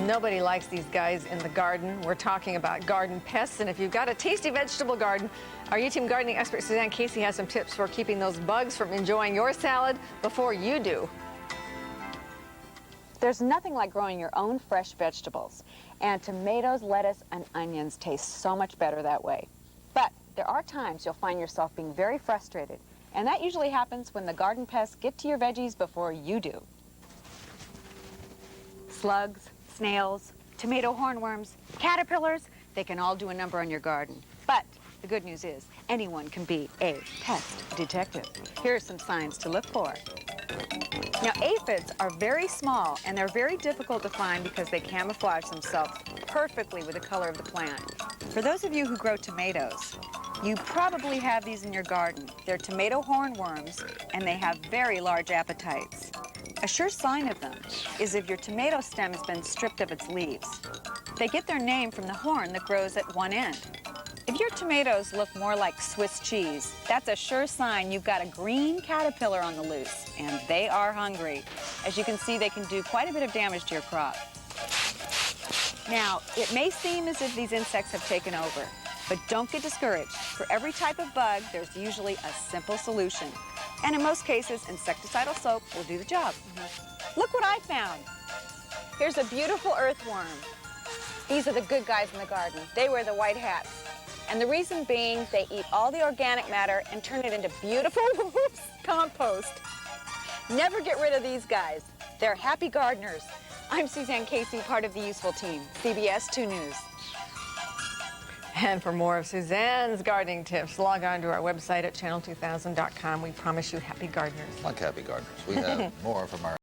Nobody likes these guys in the garden. We're talking about garden pests, and if you've got a tasty vegetable garden, our U-Team gardening expert Suzanne Casey has some tips for keeping those bugs from enjoying your salad before you do. There's nothing like growing your own fresh vegetables, and tomatoes, lettuce, and onions taste so much better that way. But there are times you'll find yourself being very frustrated, and that usually happens when the garden pests get to your veggies before you do. Slugs, snails, tomato hornworms, caterpillars, they can all do a number on your garden. But the good news is anyone can be a pest detective. Here are some signs to look for. Now, aphids are very small, and they're very difficult to find because they camouflage themselves perfectly with the color of the plant. For those of you who grow tomatoes, you probably have these in your garden. They're tomato hornworms, and they have very large appetites. A sure sign of them is if your tomato stem has been stripped of its leaves. They get their name from the horn that grows at one end. If your tomatoes look more like Swiss cheese, that's a sure sign you've got a green caterpillar on the loose, and they are hungry. As you can see, they can do quite a bit of damage to your crop. Now, it may seem as if these insects have taken over, but don't get discouraged. For every type of bug, there's usually a simple solution. And in most cases, insecticidal soap will do the job. Look what I found. Here's a beautiful earthworm. These are the good guys in the garden. They wear the white hats. And the reason being, they eat all the organic matter and turn it into beautiful compost. Never get rid of these guys. They're happy gardeners. I'm Suzanne Casey, part of the Useful Team, CBS 2 News. And for more of Suzanne's gardening tips, log on to our website at channel2000.com. We promise you happy gardeners. Like happy gardeners. We have more from our